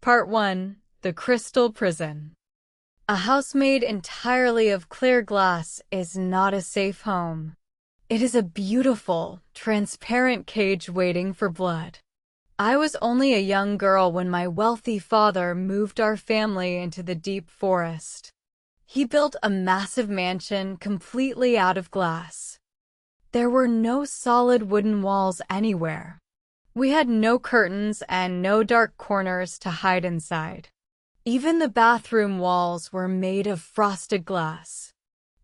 Part 1. The Crystal Prison. A house made entirely of clear glass is not a safe home. It is a beautiful, transparent cage waiting for blood. I was only a young girl when my wealthy father moved our family into the deep forest. He built a massive mansion completely out of glass. There were no solid wooden walls anywhere. We had no curtains and no dark corners to hide inside. Even the bathroom walls were made of frosted glass.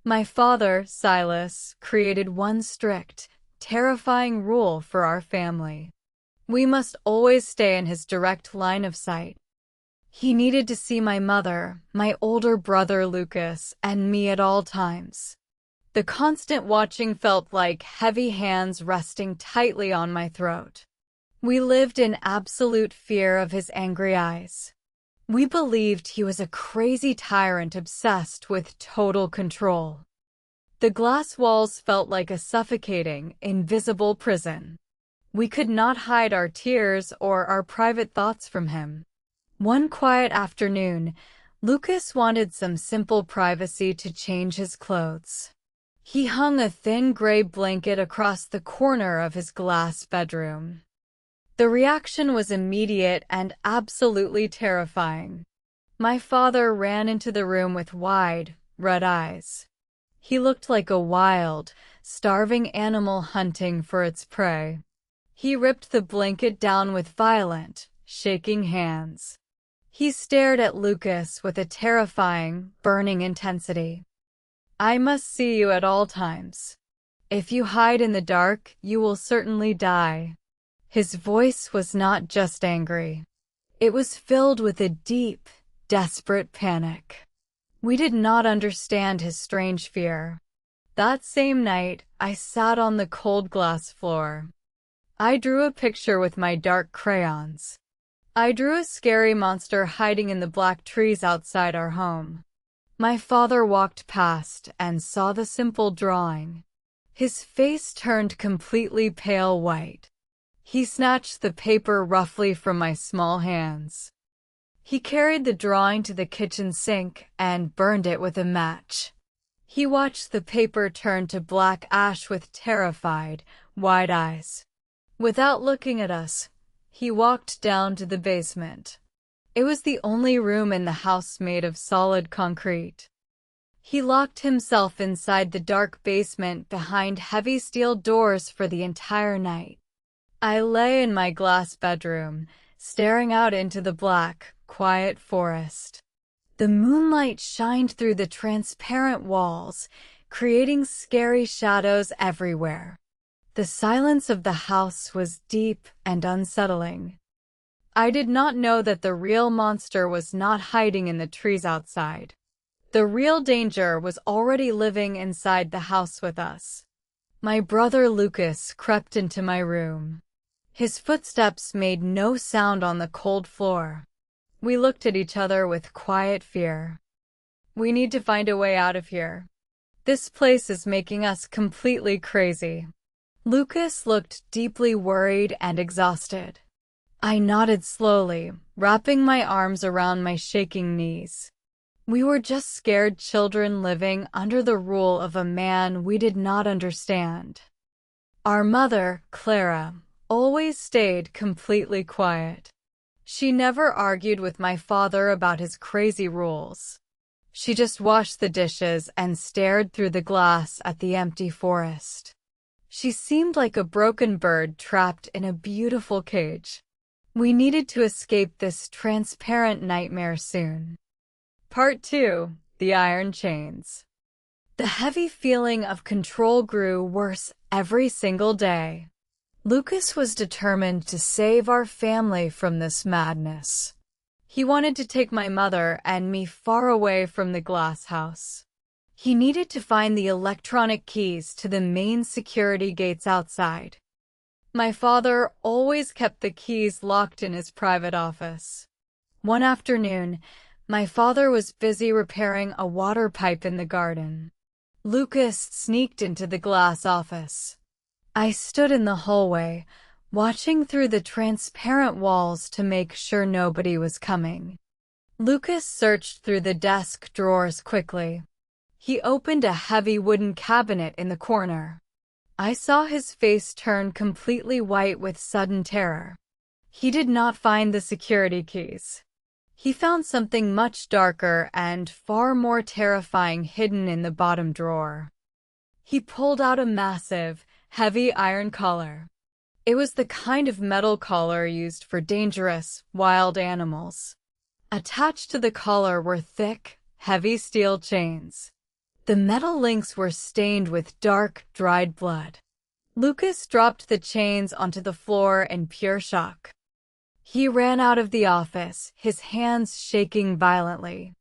My father, Silas, created one strict, terrifying rule for our family. We must always stay in his direct line of sight. He needed to see my mother, my older brother Lucas, and me at all times. The constant watching felt like heavy hands resting tightly on my throat. We lived in absolute fear of his angry eyes. We believed he was a crazy tyrant obsessed with total control. The glass walls felt like a suffocating, invisible prison. We could not hide our tears or our private thoughts from him. One quiet afternoon, Lucas wanted some simple privacy to change his clothes. He hung a thin gray blanket across the corner of his glass bedroom. The reaction was immediate and absolutely terrifying. My father ran into the room with wide, red eyes. He looked like a wild, starving animal hunting for its prey. He ripped the blanket down with violent, shaking hands. He stared at Lucas with a terrifying, burning intensity. "I must see you at all times. If you hide in the dark, you will certainly die." His voice was not just angry. It was filled with a deep, desperate panic. We did not understand his strange fear. That same night, I sat on the cold glass floor. I drew a picture with my dark crayons. I drew a scary monster hiding in the black trees outside our home. My father walked past and saw the simple drawing. His face turned completely pale white. He snatched the paper roughly from my small hands. He carried the drawing to the kitchen sink and burned it with a match. He watched the paper turn to black ash with terrified, wide eyes. Without looking at us, he walked down to the basement. It was the only room in the house made of solid concrete. He locked himself inside the dark basement behind heavy steel doors for the entire night. I lay in my glass bedroom, staring out into the black, quiet forest. The moonlight shined through the transparent walls, creating scary shadows everywhere. The silence of the house was deep and unsettling. I did not know that the real monster was not hiding in the trees outside. The real danger was already living inside the house with us. My brother Lucas crept into my room. His footsteps made no sound on the cold floor. We looked at each other with quiet fear. "We need to find a way out of here. This place is making us completely crazy." Lucas looked deeply worried and exhausted. I nodded slowly, wrapping my arms around my shaking knees. We were just scared children living under the rule of a man we did not understand. Our mother, Clara, always stayed completely quiet. She never argued with my father about his crazy rules. She just washed the dishes and stared through the glass at the empty forest. She seemed like a broken bird trapped in a beautiful cage. We needed to escape this transparent nightmare soon. Part 2. The Iron Chains. The heavy feeling of control grew worse every single day. Lucas was determined to save our family from this madness. He wanted to take my mother and me far away from the glass house. He needed to find the electronic keys to the main security gates outside. My father always kept the keys locked in his private office. One afternoon, my father was busy repairing a water pipe in the garden. Lucas sneaked into the glass office. I stood in the hallway, watching through the transparent walls to make sure nobody was coming. Lucas searched through the desk drawers quickly. He opened a heavy wooden cabinet in the corner. I saw his face turn completely white with sudden terror. He did not find the security keys. He found something much darker and far more terrifying hidden in the bottom drawer. He pulled out a massive, heavy iron collar. It was the kind of metal collar used for dangerous, wild animals. Attached to the collar were thick, heavy steel chains. The metal links were stained with dark, dried blood. Lucas dropped the chains onto the floor in pure shock. He ran out of the office, his hands shaking violently.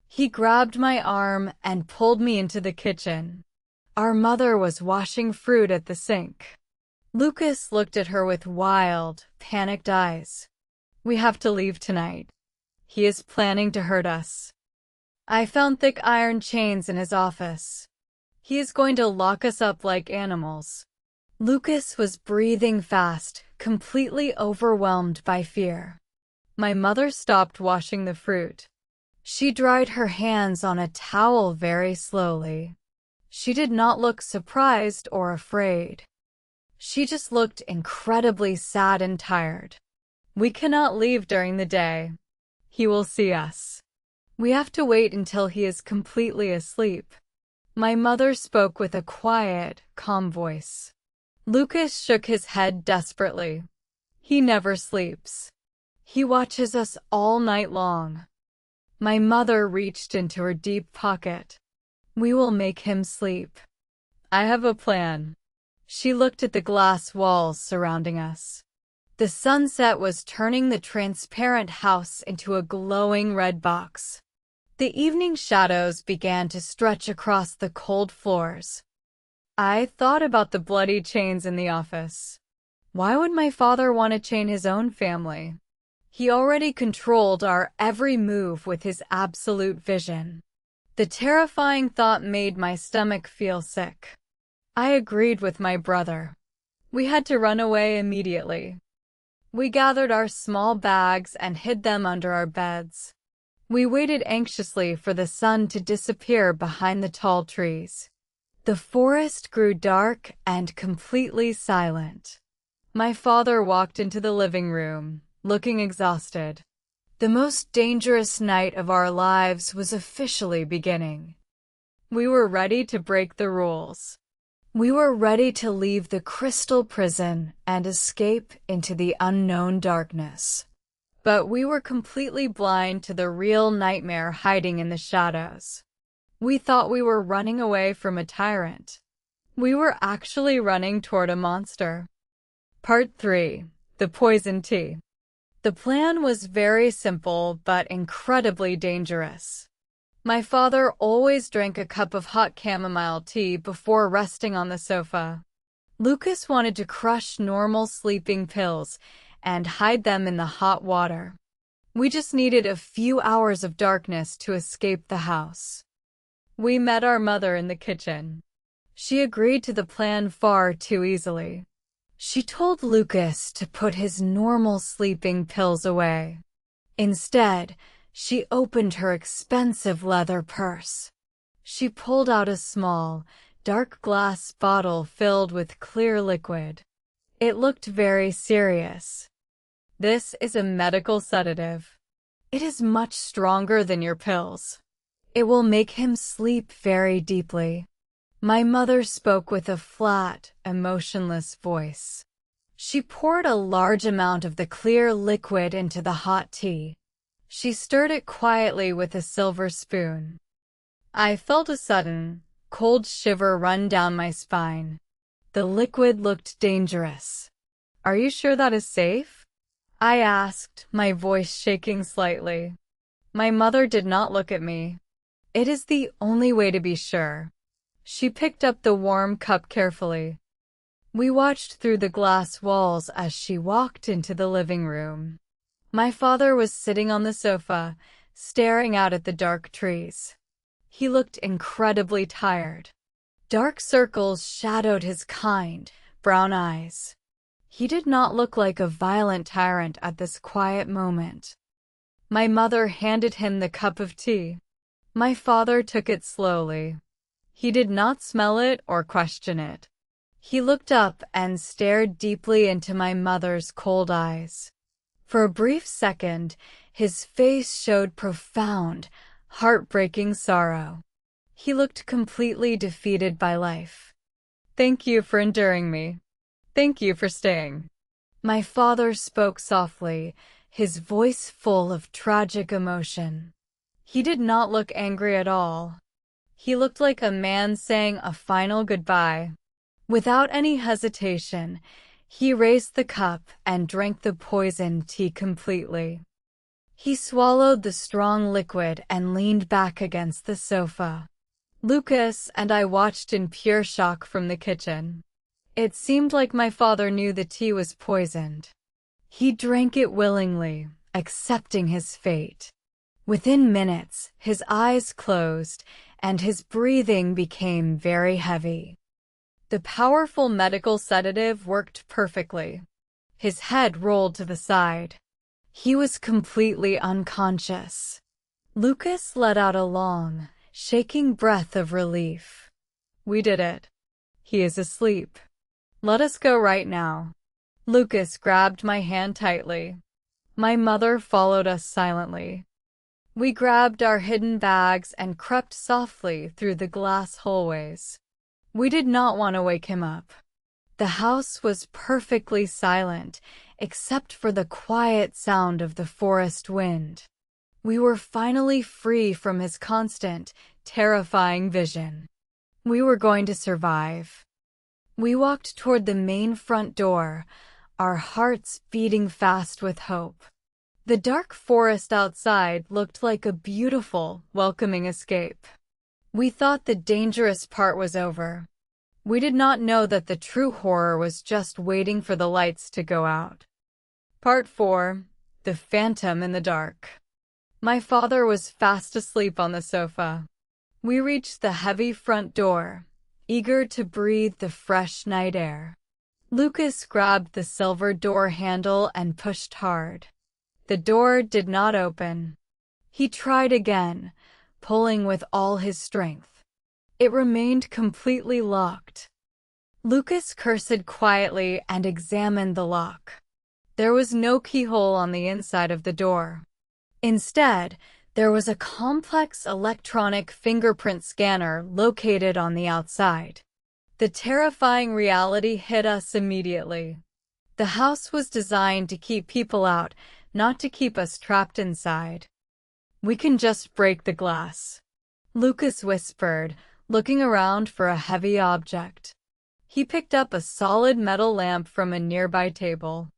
He grabbed my arm and pulled me into the kitchen. Our mother was washing fruit at the sink. Lucas looked at her with wild, panicked eyes. "We have to leave tonight. He is planning to hurt us." I found thick iron chains in his office. "He is going to lock us up like animals." Lucas was breathing fast, completely overwhelmed by fear. My mother stopped washing the fruit. She dried her hands on a towel very slowly. She did not look surprised or afraid. She just looked incredibly sad and tired. "We cannot leave during the day. He will see us. We have to wait until he is completely asleep." My mother spoke with a quiet, calm voice. Lucas shook his head desperately. "He never sleeps. He watches us all night long." My mother reached into her deep pocket. "We will make him sleep. I have a plan." She looked at the glass walls surrounding us. The sunset was turning the transparent house into a glowing red box. The evening shadows began to stretch across the cold floors. I thought about the bloody chains in the office. Why would my father want to chain his own family? He already controlled our every move with his absolute vision. The terrifying thought made my stomach feel sick. I agreed with my brother. We had to run away immediately. We gathered our small bags and hid them under our beds. We waited anxiously for the sun to disappear behind the tall trees. The forest grew dark and completely silent. My father walked into the living room, looking exhausted. The most dangerous night of our lives was officially beginning. We were ready to break the rules. We were ready to leave the crystal prison and escape into the unknown darkness. But we were completely blind to the real nightmare hiding in the shadows. We thought we were running away from a tyrant. We were actually running toward a monster. Part 3. The Poison Tea. The plan was very simple but incredibly dangerous. My father always drank a cup of hot chamomile tea before resting on the sofa. Lucas wanted to crush normal sleeping pills and hide them in the hot water. We just needed a few hours of darkness to escape the house. We met our mother in the kitchen. She agreed to the plan far too easily. She told Lucas to put his normal sleeping pills away. Instead, she opened her expensive leather purse. She pulled out a small, dark glass bottle filled with clear liquid. It looked very serious. "This is a medical sedative. It is much stronger than your pills. It will make him sleep very deeply." My mother spoke with a flat, emotionless voice. She poured a large amount of the clear liquid into the hot tea. She stirred it quietly with a silver spoon. I felt a sudden, cold shiver run down my spine. The liquid looked dangerous. "Are you sure that is safe?" I asked, my voice shaking slightly. My mother did not look at me. "It is the only way to be sure." She picked up the warm cup carefully. We watched through the glass walls as she walked into the living room. My father was sitting on the sofa, staring out at the dark trees. He looked incredibly tired. Dark circles shadowed his kind, brown eyes. He did not look like a violent tyrant at this quiet moment. My mother handed him the cup of tea. My father took it slowly. He did not smell it or question it. He looked up and stared deeply into my mother's cold eyes. For a brief second, his face showed profound, heartbreaking sorrow. He looked completely defeated by life. "Thank you for enduring me. Thank you for staying." My father spoke softly, his voice full of tragic emotion. He did not look angry at all. He looked like a man saying a final goodbye. Without any hesitation, he raised the cup and drank the poisoned tea completely. He swallowed the strong liquid and leaned back against the sofa. Lucas and I watched in pure shock from the kitchen. It seemed like my father knew the tea was poisoned. He drank it willingly, accepting his fate. Within minutes, his eyes closed and his breathing became very heavy. The powerful medical sedative worked perfectly. His head rolled to the side. He was completely unconscious. Lucas let out a long, shaking breath of relief. "We did it. He is asleep. Let us go right now." Lucas grabbed my hand tightly. My mother followed us silently. We grabbed our hidden bags and crept softly through the glass hallways. We did not want to wake him up. The house was perfectly silent, except for the quiet sound of the forest wind. We were finally free from his constant, terrifying vision. We were going to survive. We walked toward the main front door, our hearts beating fast with hope. The dark forest outside looked like a beautiful, welcoming escape. We thought the dangerous part was over. We did not know that the true horror was just waiting for the lights to go out. Part 4. The Phantom in the Dark. My father was fast asleep on the sofa. We reached the heavy front door, eager to breathe the fresh night air. Lucas grabbed the silver door handle and pushed hard. The door did not open. He tried again, pulling with all his strength. It remained completely locked. Lucas cursed quietly and examined the lock. There was no keyhole on the inside of the door. Instead, there was a complex electronic fingerprint scanner located on the outside. The terrifying reality hit us immediately. The house was designed to keep people out, not to keep us trapped inside. "We can just break the glass," Lucas whispered, looking around for a heavy object. He picked up a solid metal lamp from a nearby table.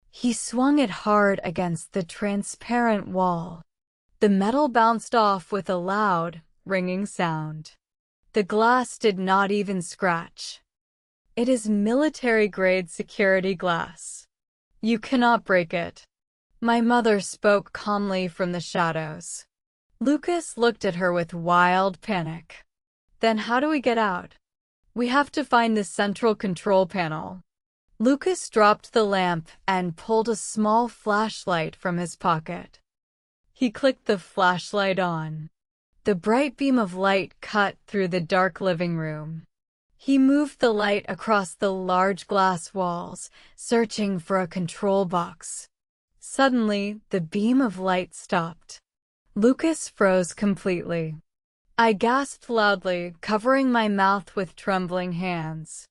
He swung it hard against the transparent wall. The metal bounced off with a loud, ringing sound. The glass did not even scratch. "It is military-grade security glass. You cannot break it." My mother spoke calmly from the shadows. Lucas looked at her with wild panic. "Then how do we get out?" "We have to find the central control panel." Lucas dropped the lamp and pulled a small flashlight from his pocket. He clicked the flashlight on. The bright beam of light cut through the dark living room. He moved the light across the large glass walls, searching for a control box. Suddenly, the beam of light stopped. Lucas froze completely. I gasped loudly, covering my mouth with trembling hands.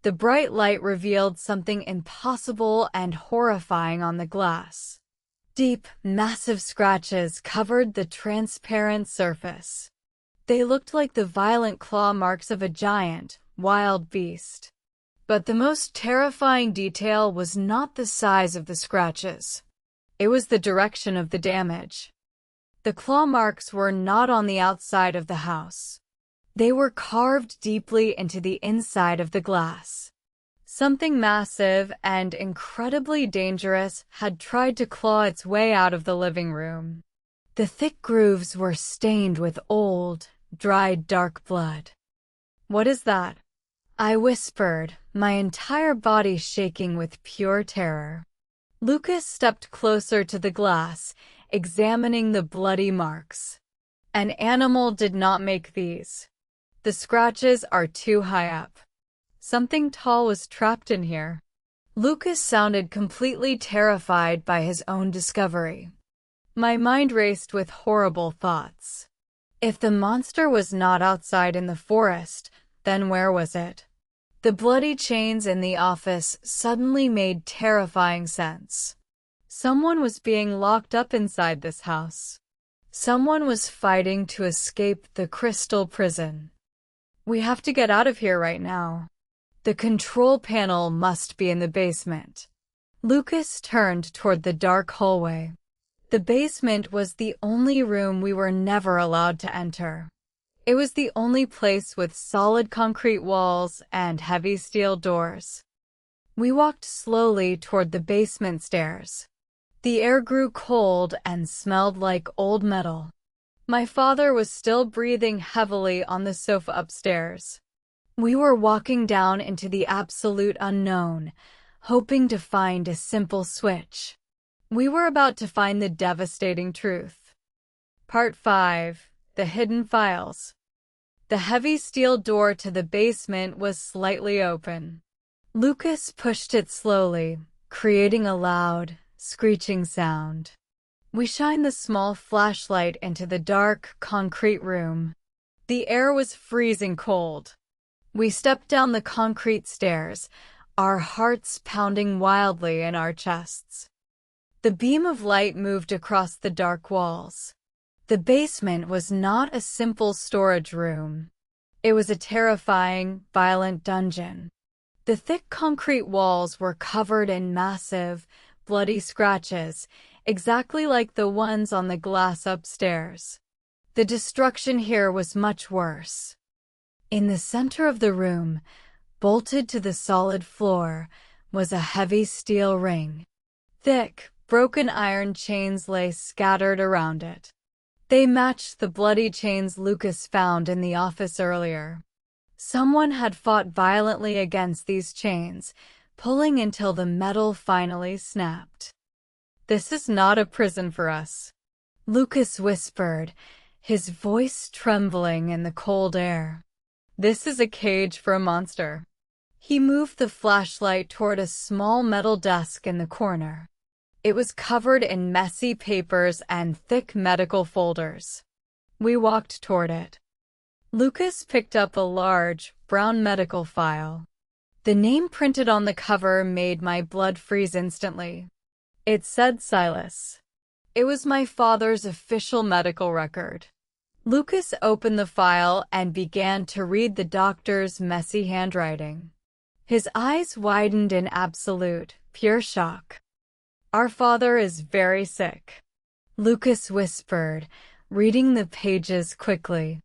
The bright light revealed something impossible and horrifying on the glass. Deep, massive scratches covered the transparent surface. They looked like the violent claw marks of a giant, wild beast. But the most terrifying detail was not the size of the scratches. It was the direction of the damage. The claw marks were not on the outside of the house. They were carved deeply into the inside of the glass. Something massive and incredibly dangerous had tried to claw its way out of the living room. The thick grooves were stained with old, dried dark blood. "What is that?" I whispered, my entire body shaking with pure terror. Lucas stepped closer to the glass, examining the bloody marks. An animal did not make these. The scratches are too high up. Something tall was trapped in here. Lucas sounded completely terrified by his own discovery. My mind raced with horrible thoughts. If the monster was not outside in the forest, then where was it? The bloody chains in the office suddenly made terrifying sense. Someone was being locked up inside this house. Someone was fighting to escape the crystal prison. We have to get out of here right now. The control panel must be in the basement. Lucas turned toward the dark hallway. The basement was the only room we were never allowed to enter. It was the only place with solid concrete walls and heavy steel doors. We walked slowly toward the basement stairs. The air grew cold and smelled like old metal. My father was still breathing heavily on the sofa upstairs. We were walking down into the absolute unknown, hoping to find a simple switch. We were about to find the devastating truth. Part 5. The Hidden Files. The heavy steel door to the basement was slightly open. Lucas pushed it slowly, creating a loud, screeching sound. We shined the small flashlight into the dark, concrete room. The air was freezing cold. We stepped down the concrete stairs, our hearts pounding wildly in our chests. The beam of light moved across the dark walls. The basement was not a simple storage room. It was a terrifying, violent dungeon. The thick concrete walls were covered in massive, bloody scratches, exactly like the ones on the glass upstairs. The destruction here was much worse. In the center of the room, bolted to the solid floor, was a heavy steel ring. Thick, broken iron chains lay scattered around it. They matched the bloody chains Lucas found in the office earlier. Someone had fought violently against these chains, pulling until the metal finally snapped. "This is not a prison for us," Lucas whispered, his voice trembling in the cold air. "This is a cage for a monster." He moved the flashlight toward a small metal desk in the corner. It was covered in messy papers and thick medical folders. We walked toward it. Lucas picked up a large, brown medical file. The name printed on the cover made my blood freeze instantly. It said Silas. It was my father's official medical record. Lucas opened the file and began to read the doctor's messy handwriting. His eyes widened in absolute, pure shock. "Our father is very sick," Lucas whispered, reading the pages quickly.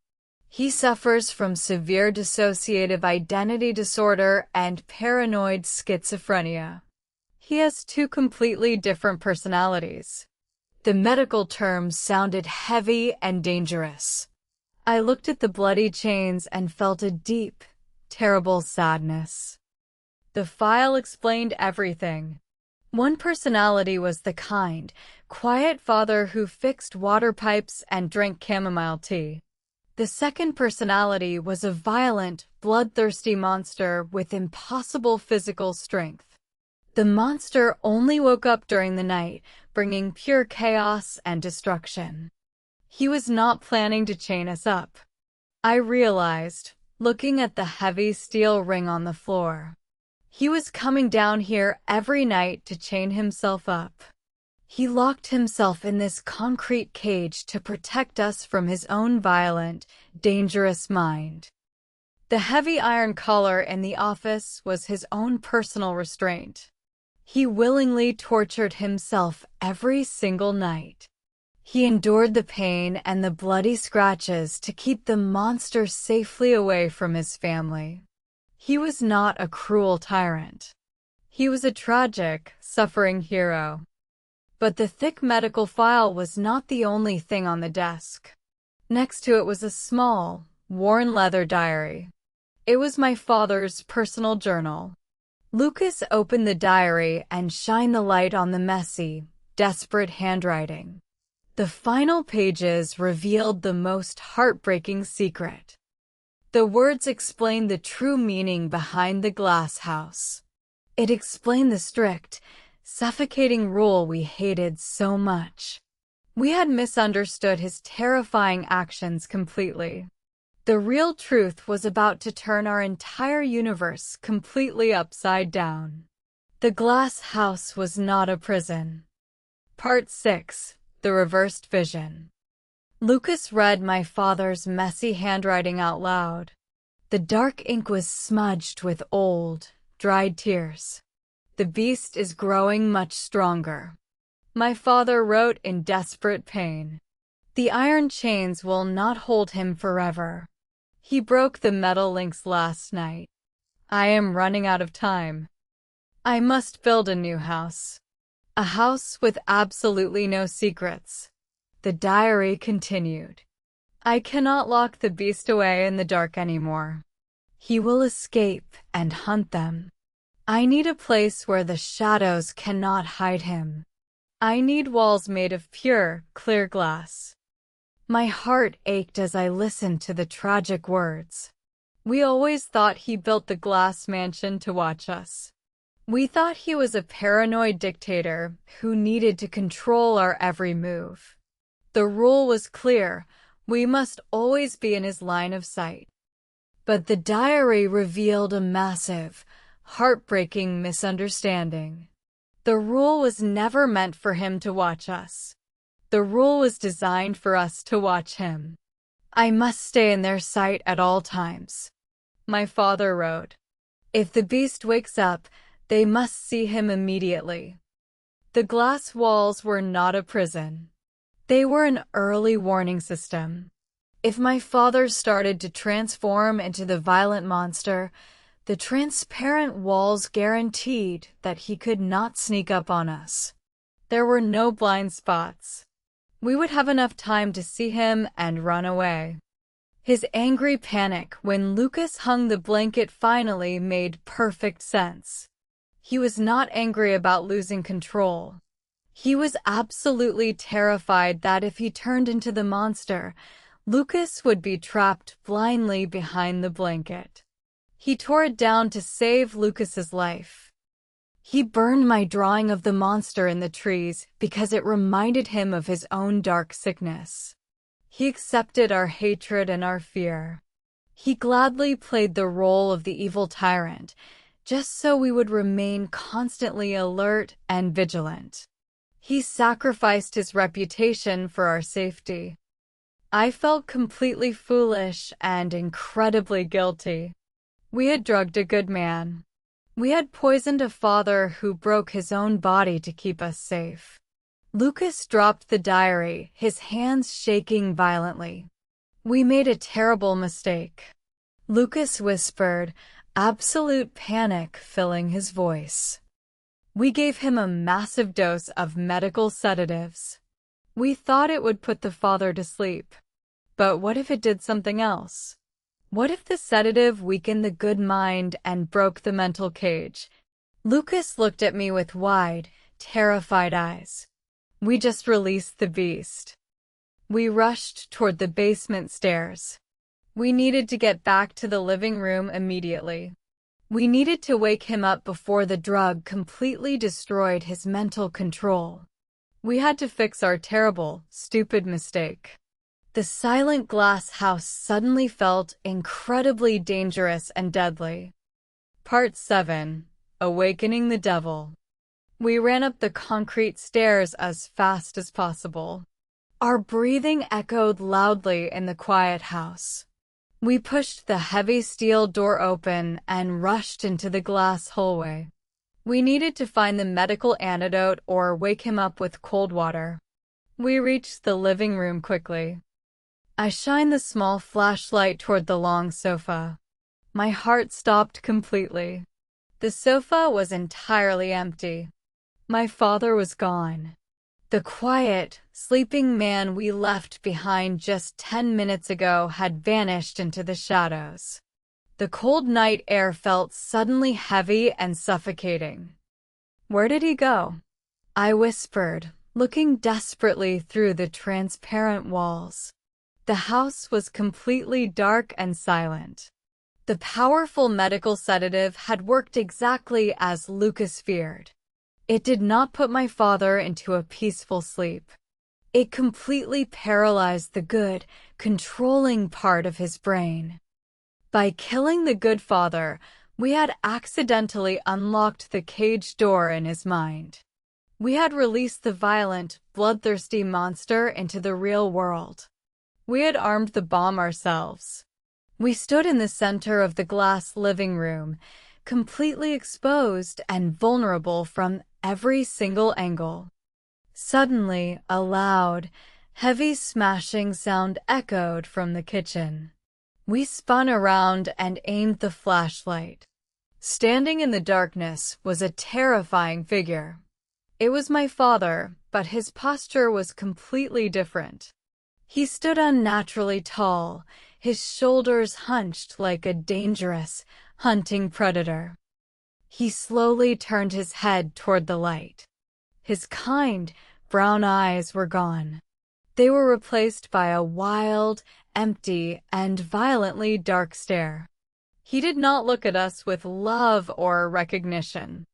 "He suffers from severe dissociative identity disorder and paranoid schizophrenia. He has 2 completely different personalities." The medical terms sounded heavy and dangerous. I looked at the bloody chains and felt a deep, terrible sadness. The file explained everything. One personality was the kind, quiet father who fixed water pipes and drank chamomile tea. The second personality was a violent, bloodthirsty monster with impossible physical strength. The monster only woke up during the night, bringing pure chaos and destruction. He was not planning to chain us up. I realized, looking at the heavy steel ring on the floor. He was coming down here every night to chain himself up. He locked himself in this concrete cage to protect us from his own violent, dangerous mind. The heavy iron collar in the office was his own personal restraint. He willingly tortured himself every single night. He endured the pain and the bloody scratches to keep the monster safely away from his family. He was not a cruel tyrant. He was a tragic, suffering hero. But the thick medical file was not the only thing on the desk. Next to it was a small, worn leather diary. It was my father's personal journal. Lucas opened the diary and shined the light on the messy, desperate handwriting. The final pages revealed the most heartbreaking secret. The words explained the true meaning behind the glass house. It explained the strict, suffocating rule we hated so much. We had misunderstood his terrifying actions completely. The real truth was about to turn our entire universe completely upside down. The glass house was not a prison. Part 6. The Reversed Vision. Lucas read my father's messy handwriting out loud. The dark ink was smudged with old, dried tears. The beast is growing much stronger. My father wrote in desperate pain. The iron chains will not hold him forever. He broke the metal links last night. I am running out of time. I must build a new house. A house with absolutely no secrets. The diary continued. I cannot lock the beast away in the dark anymore. He will escape and hunt them. I need a place where the shadows cannot hide him. I need walls made of pure, clear glass. My heart ached as I listened to the tragic words. We always thought he built the glass mansion to watch us. We thought he was a paranoid dictator who needed to control our every move. The rule was clear: we must always be in his line of sight. But the diary revealed a massive, heartbreaking misunderstanding. The rule was never meant for him to watch us. The rule was designed for us to watch him. I must stay in their sight at all times. My father wrote. If the beast wakes up, they must see him immediately. The glass walls were not a prison. They were an early warning system. If my father started to transform into the violent monster, the transparent walls guaranteed that he could not sneak up on us. There were no blind spots. We would have enough time to see him and run away. His angry panic when Lucas hung the blanket finally made perfect sense. He was not angry about losing control. He was absolutely terrified that if he turned into the monster, Lucas would be trapped blindly behind the blanket. He tore it down to save Lucas's life. He burned my drawing of the monster in the trees because it reminded him of his own dark sickness. He accepted our hatred and our fear. He gladly played the role of the evil tyrant, just so we would remain constantly alert and vigilant. He sacrificed his reputation for our safety. I felt completely foolish and incredibly guilty. We had drugged a good man. We had poisoned a father who broke his own body to keep us safe. Lucas dropped the diary, his hands shaking violently. We made a terrible mistake. Lucas whispered, absolute panic filling his voice. We gave him a massive dose of medical sedatives. We thought it would put the father to sleep. But what if it did something else? What if the sedative weakened the good mind and broke the mental cage? Lucas looked at me with wide, terrified eyes. We just released the beast. We rushed toward the basement stairs. We needed to get back to the living room immediately. We needed to wake him up before the drug completely destroyed his mental control. We had to fix our terrible, stupid mistake. The silent glass house suddenly felt incredibly dangerous and deadly. Part 7. Awakening the Devil. We ran up the concrete stairs as fast as possible. Our breathing echoed loudly in the quiet house. We pushed the heavy steel door open and rushed into the glass hallway. We needed to find the medical antidote or wake him up with cold water. We reached the living room quickly. I shined the small flashlight toward the long sofa. My heart stopped completely. The sofa was entirely empty. My father was gone. The quiet, sleeping man we left behind just 10 minutes ago had vanished into the shadows. The cold night air felt suddenly heavy and suffocating. "Where did he go?" I whispered, looking desperately through the transparent walls. The house was completely dark and silent. The powerful medical sedative had worked exactly as Lucas feared. It did not put my father into a peaceful sleep. It completely paralyzed the good, controlling part of his brain. By killing the good father, we had accidentally unlocked the cage door in his mind. We had released the violent, bloodthirsty monster into the real world. We had armed the bomb ourselves. We stood in the center of the glass living room, completely exposed and vulnerable from every single angle. Suddenly, a loud, heavy smashing sound echoed from the kitchen. We spun around and aimed the flashlight. Standing in the darkness was a terrifying figure. It was my father, but his posture was completely different. He stood unnaturally tall, his shoulders hunched like a dangerous, hunting predator. He slowly turned his head toward the light. His kind, brown eyes were gone. They were replaced by a wild, empty, and violently dark stare. He did not look at us with love or recognition.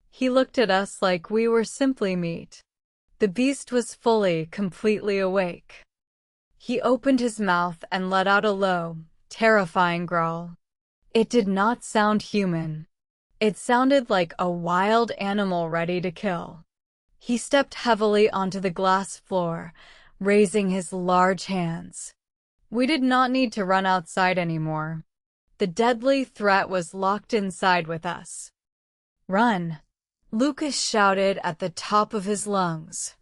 He looked at us like we were simply meat. The beast was fully, completely awake. He opened his mouth and let out a low, terrifying growl. It did not sound human. It sounded like a wild animal ready to kill. He stepped heavily onto the glass floor, raising his large hands. We did not need to run outside anymore. The deadly threat was locked inside with us. "Run!" Lucas shouted at the top of his lungs.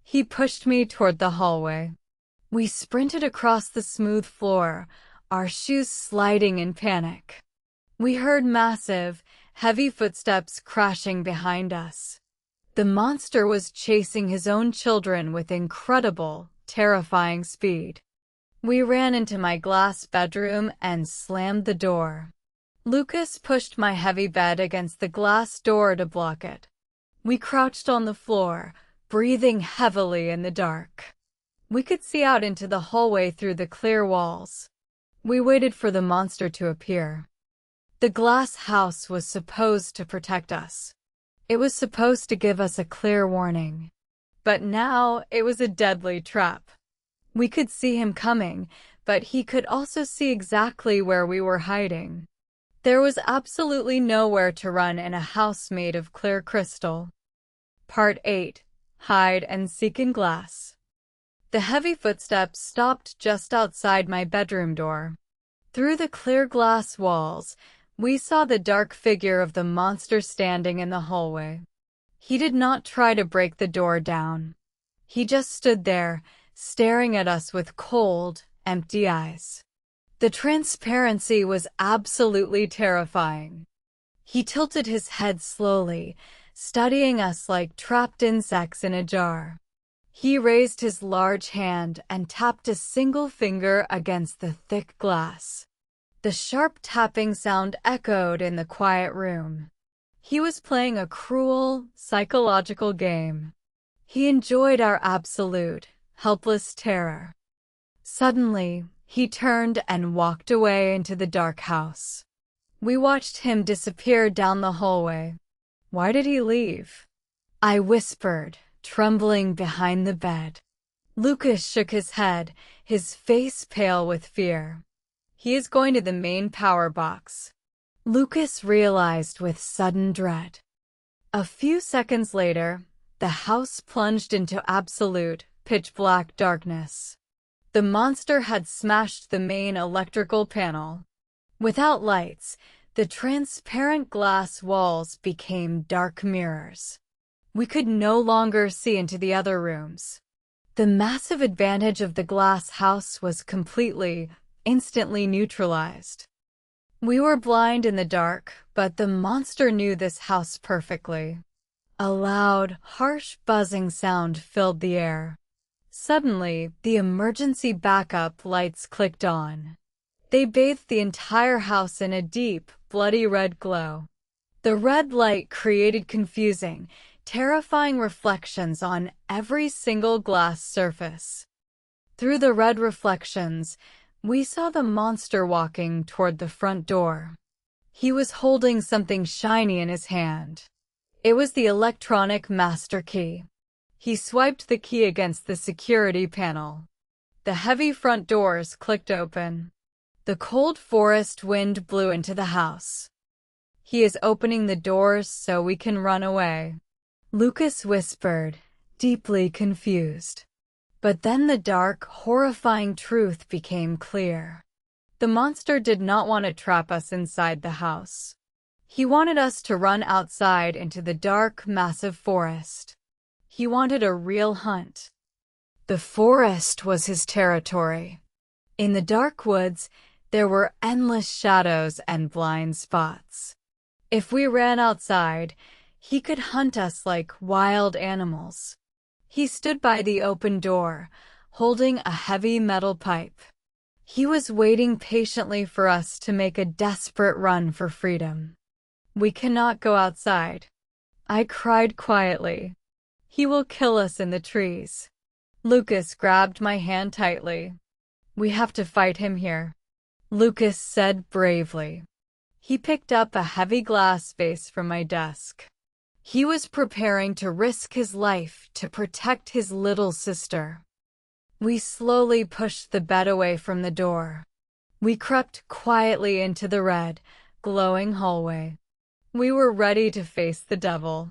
He pushed me toward the hallway. We sprinted across the smooth floor, our shoes sliding in panic. We heard massive, heavy footsteps crashing behind us. The monster was chasing his own children with incredible, terrifying speed. We ran into my glass bedroom and slammed the door. Lucas pushed my heavy bed against the glass door to block it. We crouched on the floor, breathing heavily in the dark. We could see out into the hallway through the clear walls. We waited for the monster to appear. The glass house was supposed to protect us. It was supposed to give us a clear warning. But now it was a deadly trap. We could see him coming, but he could also see exactly where we were hiding. There was absolutely nowhere to run in a house made of clear crystal. Part 8. Hide and Seek in Glass. The heavy footsteps stopped just outside my bedroom door. Through the clear glass walls, we saw the dark figure of the monster standing in the hallway. He did not try to break the door down. He just stood there, staring at us with cold, empty eyes. The transparency was absolutely terrifying. He tilted his head slowly, studying us like trapped insects in a jar. He raised his large hand and tapped a single finger against the thick glass. The sharp tapping sound echoed in the quiet room. He was playing a cruel, psychological game. He enjoyed our absolute, helpless terror. Suddenly, he turned and walked away into the dark house. We watched him disappear down the hallway. Why did he leave? I whispered, trembling behind the bed. Lucas shook his head, his face pale with fear. He is going to the main power box. Lucas realized with sudden dread. A few seconds later, the house plunged into absolute, pitch-black darkness. The monster had smashed the main electrical panel. Without lights, the transparent glass walls became dark mirrors. We could no longer see into the other rooms. The massive advantage of the glass house was completely, instantly neutralized. We were blind in the dark, but the monster knew this house perfectly. A loud, harsh buzzing sound filled the air. Suddenly, the emergency backup lights clicked on. They bathed the entire house in a deep, bloody red glow. The red light created confusing, terrifying reflections on every single glass surface. Through the red reflections, we saw the monster walking toward the front door. He was holding something shiny in his hand. It was the electronic master key. He swiped the key against the security panel. The heavy front doors clicked open. The cold forest wind blew into the house. He is opening the doors so we can run away, Lucas whispered, deeply confused. But then the dark, horrifying truth became clear. The monster did not want to trap us inside the house. He wanted us to run outside into the dark, massive forest. He wanted a real hunt. The forest was his territory. In the dark woods, there were endless shadows and blind spots. If we ran outside, he could hunt us like wild animals. He stood by the open door, holding a heavy metal pipe. He was waiting patiently for us to make a desperate run for freedom. We cannot go outside. I cried quietly. He will kill us in the trees. Lucas grabbed my hand tightly. We have to fight him here, Lucas said bravely. He picked up a heavy glass vase from my desk. He was preparing to risk his life to protect his little sister. We slowly pushed the bed away from the door. We crept quietly into the red, glowing hallway. We were ready to face the devil.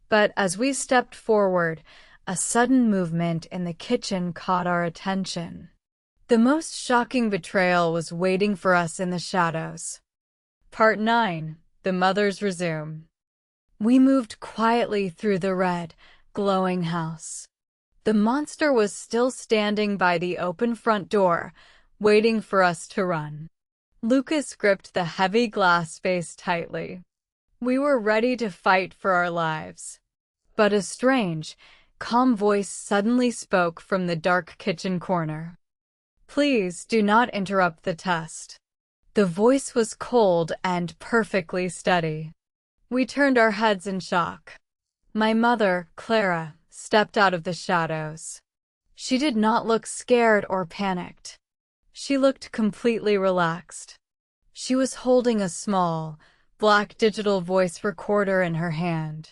But as we stepped forward, a sudden movement in the kitchen caught our attention. The most shocking betrayal was waiting for us in the shadows. Part 9. The Mothers Resume. We moved quietly through the red, glowing house. The monster was still standing by the open front door, waiting for us to run. Lucas gripped the heavy glass vase tightly. We were ready to fight for our lives. But a strange, calm voice suddenly spoke from the dark kitchen corner. Please do not interrupt the test. The voice was cold and perfectly steady. We turned our heads in shock. My mother, Clara, stepped out of the shadows. She did not look scared or panicked. She looked completely relaxed. She was holding a small, black digital voice recorder in her hand.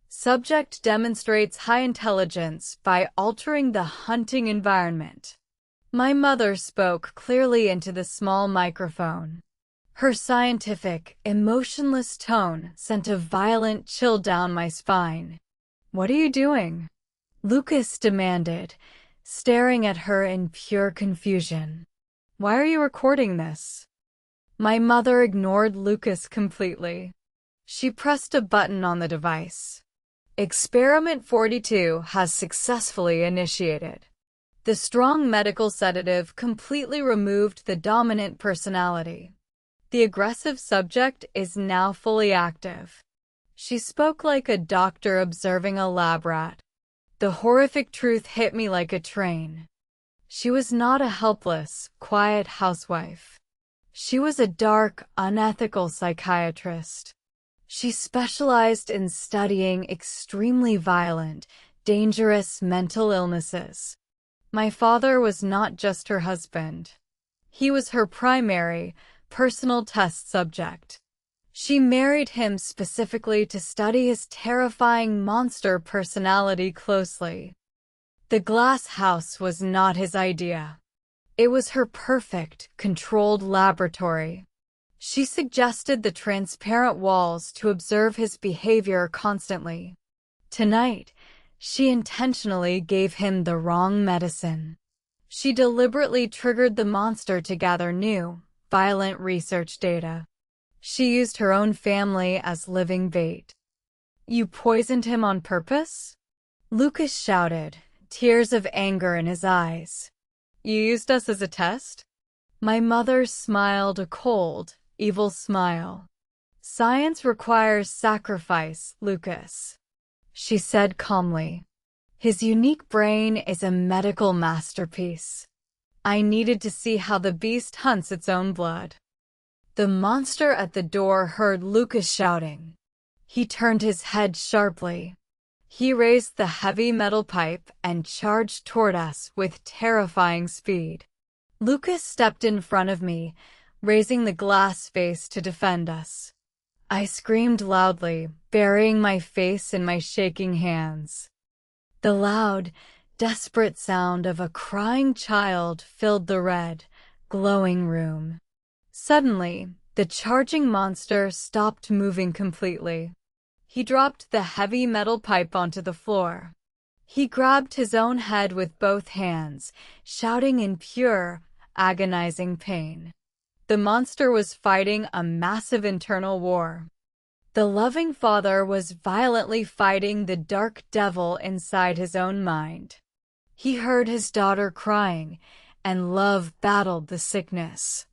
Subject demonstrates high intelligence by altering the hunting environment. My mother spoke clearly into the small microphone. Her scientific, emotionless tone sent a violent chill down my spine. What are you doing? Lucas demanded, staring at her in pure confusion. Why are you recording this? My mother ignored Lucas completely. She pressed a button on the device. Experiment 42 has successfully initiated. The strong medical sedative completely removed the dominant personality. The aggressive subject is now fully active. She spoke like a doctor observing a lab rat. The horrific truth hit me like a train. She was not a helpless, quiet housewife. She was a dark, unethical psychiatrist. She specialized in studying extremely violent, dangerous mental illnesses. My father was not just her husband. He was her primary, personal test subject. She married him specifically to study his terrifying monster personality closely. The glass house was not his idea. It was her perfect, controlled laboratory. She suggested the transparent walls to observe his behavior constantly. Tonight, she intentionally gave him the wrong medicine. She deliberately triggered the monster to gather new, violent research data. She used her own family as living bait. You poisoned him on purpose? Lucas shouted, tears of anger in his eyes. You used us as a test? My mother smiled a cold, evil smile. Science requires sacrifice, Lucas, she said calmly. His unique brain is a medical masterpiece. I needed to see how the beast hunts its own blood. The monster at the door heard Lucas shouting. He turned his head sharply. He raised the heavy metal pipe and charged toward us with terrifying speed. Lucas stepped in front of me, raising the glass vase to defend us. I screamed loudly, burying my face in my shaking hands. The loud, desperate sound of a crying child filled the red, glowing room. Suddenly, the charging monster stopped moving completely. He dropped the heavy metal pipe onto the floor. He grabbed his own head with both hands, shouting in pure, agonizing pain. The monster was fighting a massive internal war. The loving father was violently fighting the dark devil inside his own mind. He heard his daughter crying, and love battled the sickness.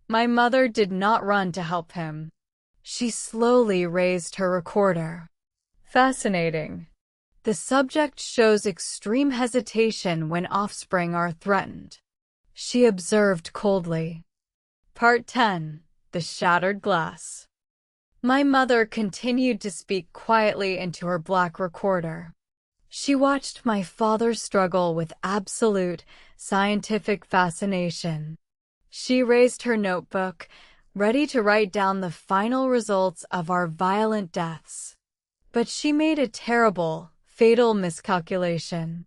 My mother did not run to help him. She slowly raised her recorder. Fascinating. The subject shows extreme hesitation when offspring are threatened. She observed coldly. Part 10. The Shattered Glass. My mother continued to speak quietly into her black recorder. She watched my father struggle with absolute, scientific fascination. She raised her notebook, ready to write down the final results of our violent deaths. But she made a terrible, fatal miscalculation.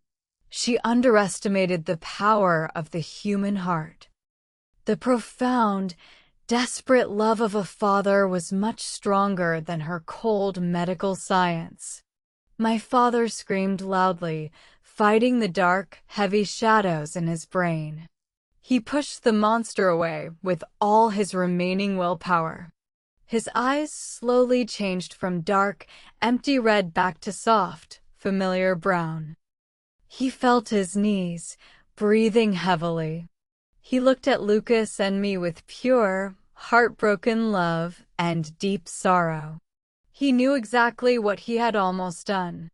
She underestimated the power of the human heart. The profound, desperate love of a father was much stronger than her cold medical science. My father screamed loudly, fighting the dark, heavy shadows in his brain. He pushed the monster away with all his remaining willpower. His eyes slowly changed from dark, empty red back to soft, familiar brown. He fell to his knees, breathing heavily. He looked at Lucas and me with pure, heartbroken love and deep sorrow. He knew exactly what he had almost done.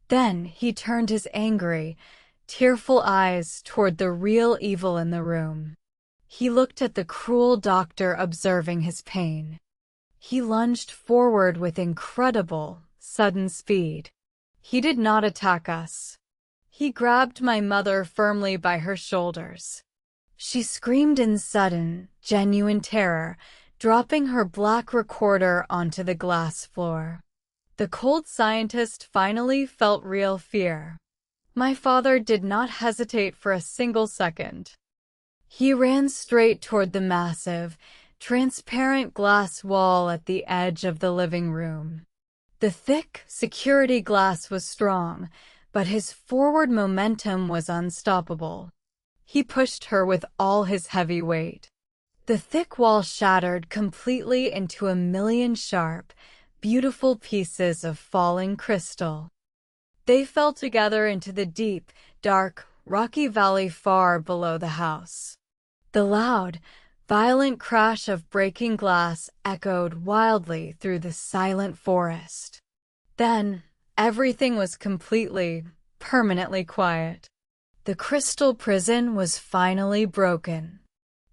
Then he turned his angry, tearful eyes toward the real evil in the room. He looked at the cruel doctor observing his pain. He lunged forward with incredible, sudden speed. He did not attack us. He grabbed my mother firmly by her shoulders. She screamed in sudden, genuine terror, dropping her black recorder onto the glass floor. The cold scientist finally felt real fear. My father did not hesitate for a single second. He ran straight toward the massive, transparent glass wall at the edge of the living room. The thick, security glass was strong, but his forward momentum was unstoppable. He pushed her with all his heavy weight. The thick wall shattered completely into a million sharp, beautiful pieces of falling crystal. They fell together into the deep, dark, rocky valley far below the house. The loud, violent crash of breaking glass echoed wildly through the silent forest. Then, everything was completely, permanently quiet. The crystal prison was finally broken.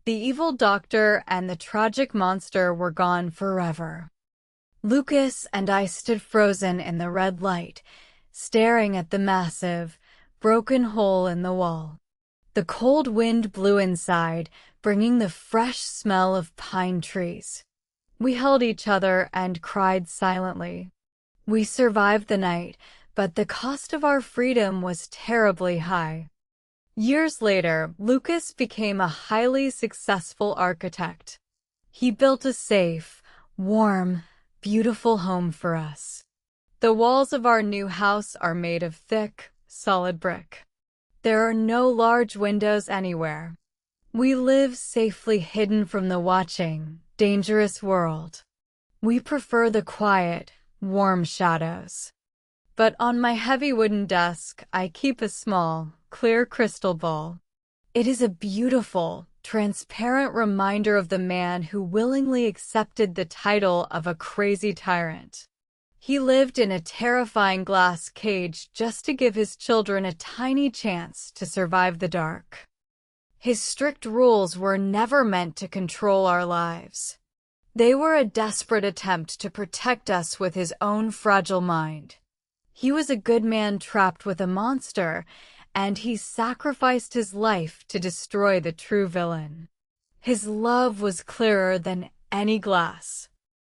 The evil doctor and the tragic monster were gone forever. Lucas and I stood frozen in the red light, staring at the massive, broken hole in the wall. The cold wind blew inside, bringing the fresh smell of pine trees. We held each other and cried silently. We survived the night, but the cost of our freedom was terribly high. Years later, Lucas became a highly successful architect. He built a safe, warm, beautiful home for us. The walls of our new house are made of thick, solid brick. There are no large windows anywhere. We live safely hidden from the watching, dangerous world. We prefer the quiet, warm shadows. But on my heavy wooden desk, I keep a small, clear crystal ball. It is a beautiful, transparent reminder of the man who willingly accepted the title of a crazy tyrant. He lived in a terrifying glass cage just to give his children a tiny chance to survive the dark. His strict rules were never meant to control our lives. They were a desperate attempt to protect us with his own fragile mind. He was a good man trapped with a monster, and he sacrificed his life to destroy the true villain. His love was clearer than any glass.